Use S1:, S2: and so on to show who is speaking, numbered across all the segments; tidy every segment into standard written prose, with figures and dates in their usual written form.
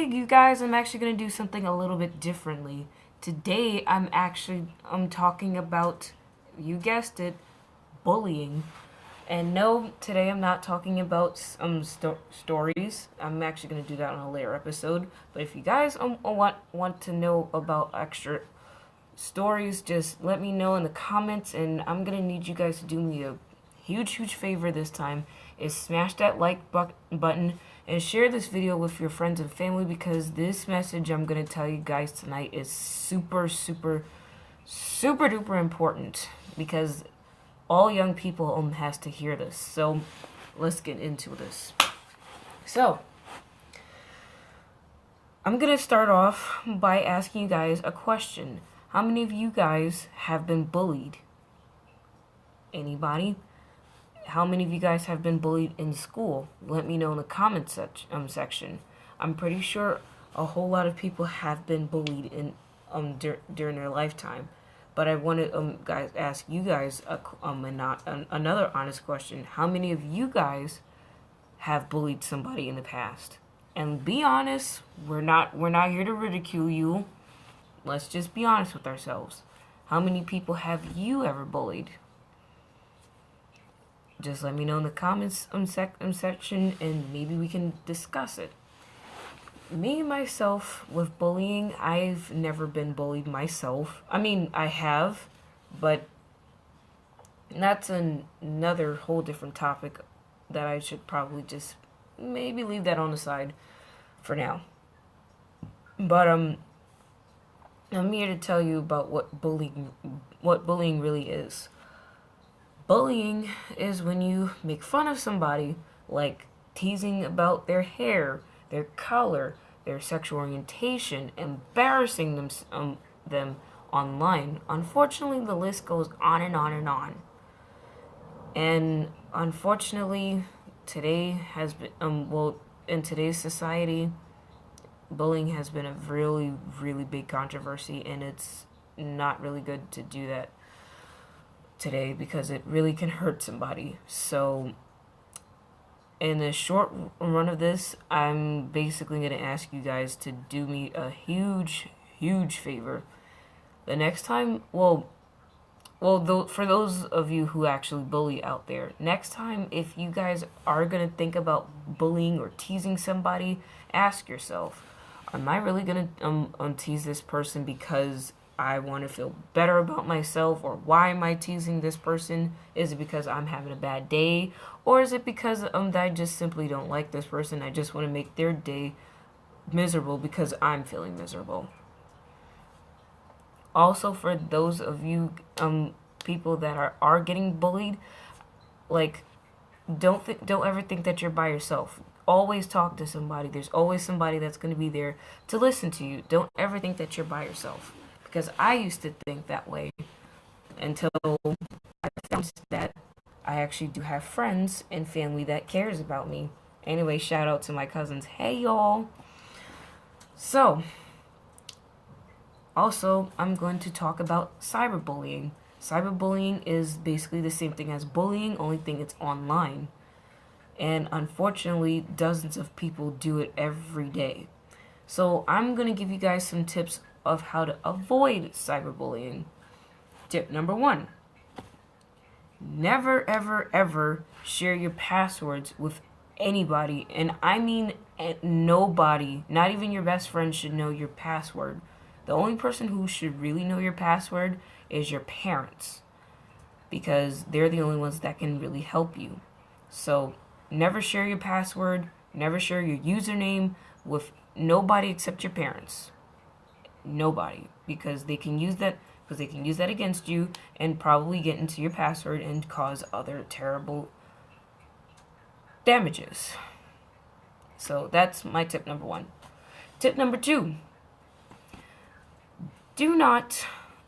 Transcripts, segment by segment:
S1: Today, you guys, I'm actually going to do something a little bit differently. Today, I'm talking about, you guessed it, bullying. And no, today I'm not talking about stories. I'm actually going to do that on a later episode. But if you guys want to know about extra stories, just let me know in the comments, and I'm going to need you guys to do me a huge favor this time, is smash that button and share this video with your friends and family, because this message I'm going to tell you guys tonight is super duper important, because all young people has to hear this. So let's get into this. So I'm going to start off by asking you guys a question. How many of you guys have been bullied? Anybody? How many of you guys have been bullied in school? Let me know in the comments section. I'm pretty sure a whole lot of people have been bullied in during their lifetime. But I want to guys ask you guys another honest question. How many of you guys have bullied somebody in the past? And be honest. We're not here to ridicule you. Let's just be honest with ourselves. How many people have you ever bullied? Just let me know in the comments section, and maybe we can discuss it. Me, myself, with bullying, I've never been bullied myself. I mean, I have, but that's another whole different topic that I should probably just maybe leave that on the side for now. But I'm here to tell you about what bullying really is. Bullying is when you make fun of somebody, like teasing about their hair, their color, their sexual orientation, embarrassing them online. Unfortunately, the list goes on and on and on. And unfortunately, today has been in today's society, bullying has been a really big controversy, and it's not really good to do that today, because it really can hurt somebody. So in the short run of this, I'm basically going to ask you guys to do me a huge favor. The next time, for those of you who actually bully out there, next time, if you guys are going to think about bullying or teasing somebody, ask yourself, am I really going to tease this person because I want to feel better about myself? Or why am I teasing this person? Is it because I'm having a bad day? Or is it because that I just simply don't like this person? I just want to make their day miserable because I'm feeling miserable. Also, for those of you people that are getting bullied, like, don't ever think that you're by yourself. Always talk to somebody. There's always somebody that's going to be there to listen to you. Don't ever think that you're by yourself. Because I used to think that way until I found that I actually do have friends and family that cares about me. Anyway, shout out to my cousins. Hey, y'all. So, also, I'm going to talk about cyberbullying. Cyberbullying is basically the same thing as bullying, only thing it's online. And unfortunately, dozens of people do it every day. So I'm going to give you guys some tips of how to avoid cyberbullying. Tip number 1. Never, ever share your passwords with anybody. And I mean nobody, not even your best friend, should know your password. The only person who should really know your password is your parents, because they're the only ones that can really help you. So never share your password, never share your username with nobody except your parents. Nobody, because they can use that against you and probably get into your password and cause other terrible damages. So that's my tip number 1. Tip number 2. Do not,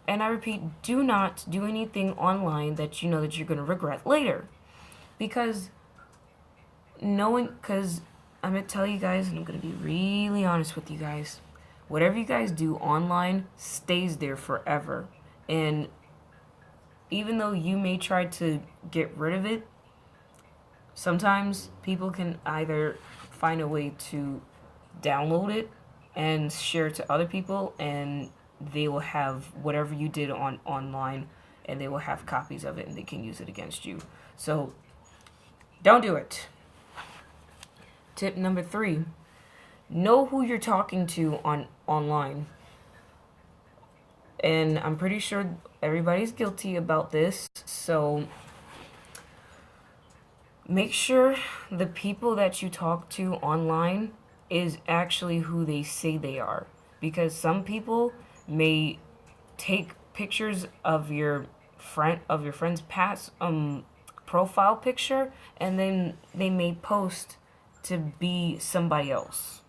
S1: and I repeat, do not do anything online that you know that you're going to regret later. Because I'm going to tell you guys, and I'm going to be really honest with you guys, whatever you guys do online stays there forever. And even though you may try to get rid of it, sometimes people can either find a way to download it and share it to other people, and they will have whatever you did online, and they will have copies of it, and they can use it against you. So don't do it. Tip number 3, know who you're talking to online. And I'm pretty sure everybody's guilty about this, so make sure the people that you talk to online is actually who they say they are, because some people may take pictures of your friend's past profile picture, and then they may post to be somebody else.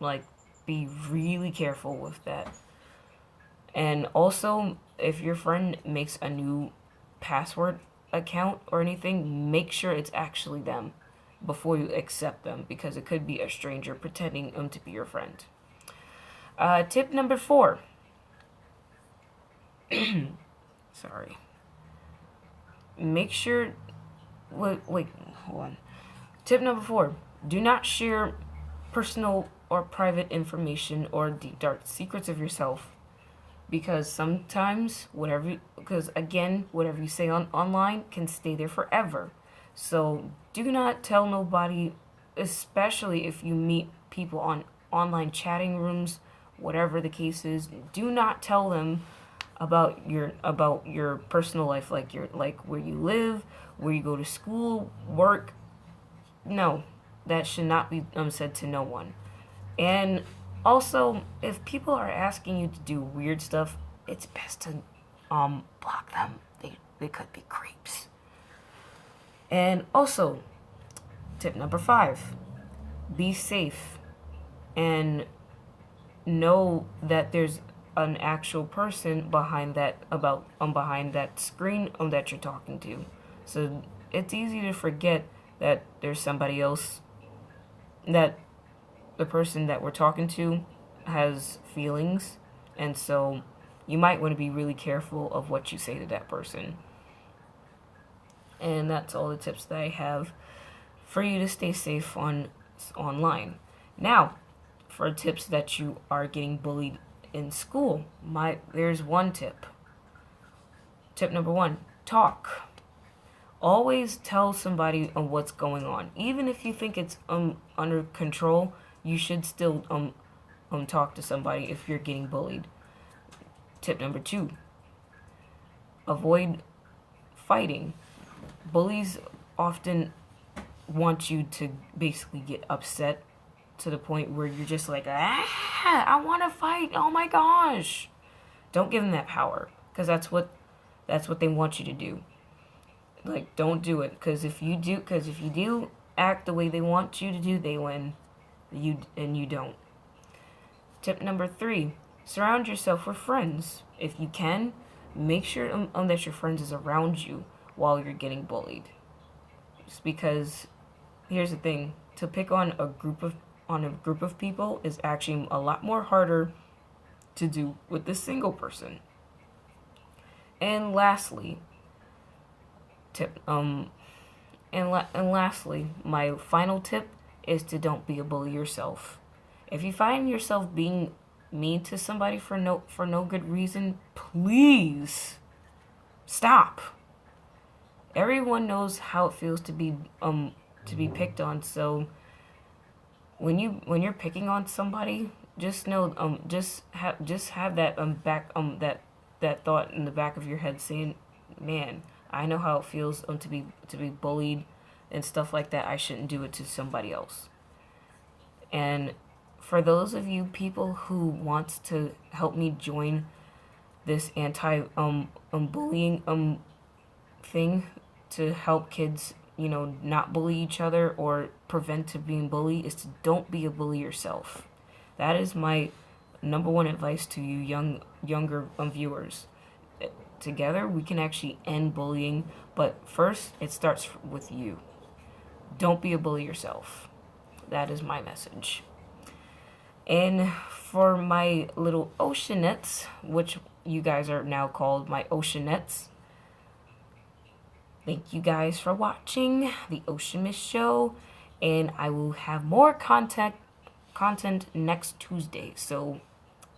S1: Like, be really careful with that. And also, if your friend makes a new password account or anything, make sure it's actually them before you accept them, because it could be a stranger pretending to be your friend. Tip number 4. Sorry. Make sure... Wait, hold on. Tip number 4. Do not share personal or private information or deep dark secrets of yourself, because sometimes whatever you say online can stay there forever. So do not tell nobody, especially if you meet people on online chatting rooms, whatever the case is. Do not tell them about your personal life, like where you live, where you go to school, work. No, that should not be said to no one. And also, if people are asking you to do weird stuff, it's best to block them. They could be creeps. And also, tip number 5, be safe and know that there's an actual person behind that screen that you're talking to. So it's easy to forget that there's somebody else, that the person that we're talking to has feelings, and so you might want to be really careful of what you say to that person. And that's all the tips that I have for you to stay safe online. Now, for tips that you are getting bullied in school, there's one tip. Tip number 1, talk. Always tell somebody what's going on. Even if you think it's under control, you should still talk to somebody if you're getting bullied. Tip number 2, avoid fighting. Bullies often want you to basically get upset to the point where you're just like, I want to fight. Oh my gosh. Don't give them that power, because that's what they want you to do. Like, don't do it, because if you do act the way they want you to do, they win. You don't. Tip number 3, surround yourself with friends. If you can, make sure that your friends is around you while you're getting bullied. Just because, here's the thing, to pick on a group of people is actually a lot more harder to do with a single person. And lastly, my final tip is to don't be a bully yourself. If you find yourself being mean to somebody for no good reason, please stop. Everyone knows how it feels to be picked on. So when you're picking on somebody, just know just have that that thought in the back of your head saying, man, I know how it feels to be bullied and stuff like that. I shouldn't do it to somebody else. And for those of you people who wants to help me join this anti bullying thing to help kids, not bully each other or prevent to being bullied, is to don't be a bully yourself. That is my number 1 advice to you younger viewers. Together we can actually end bullying, but first it starts with you. Don't be a bully yourself. That is my message. And for my little oceanettes, which you guys are now called my oceanettes, thank you guys for watching the Ocean Mist Show, and I will have more content content next Tuesday. So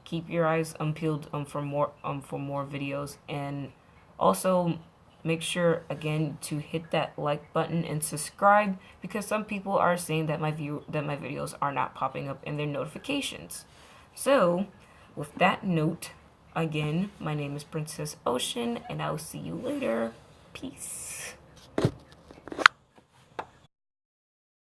S1: keep your eyes peeled for more videos, and also make sure again to hit that like button and subscribe, because some people are saying that my videos are not popping up in their notifications. So with that note, again, my name is Princess Ocean, and I will see you later. Peace.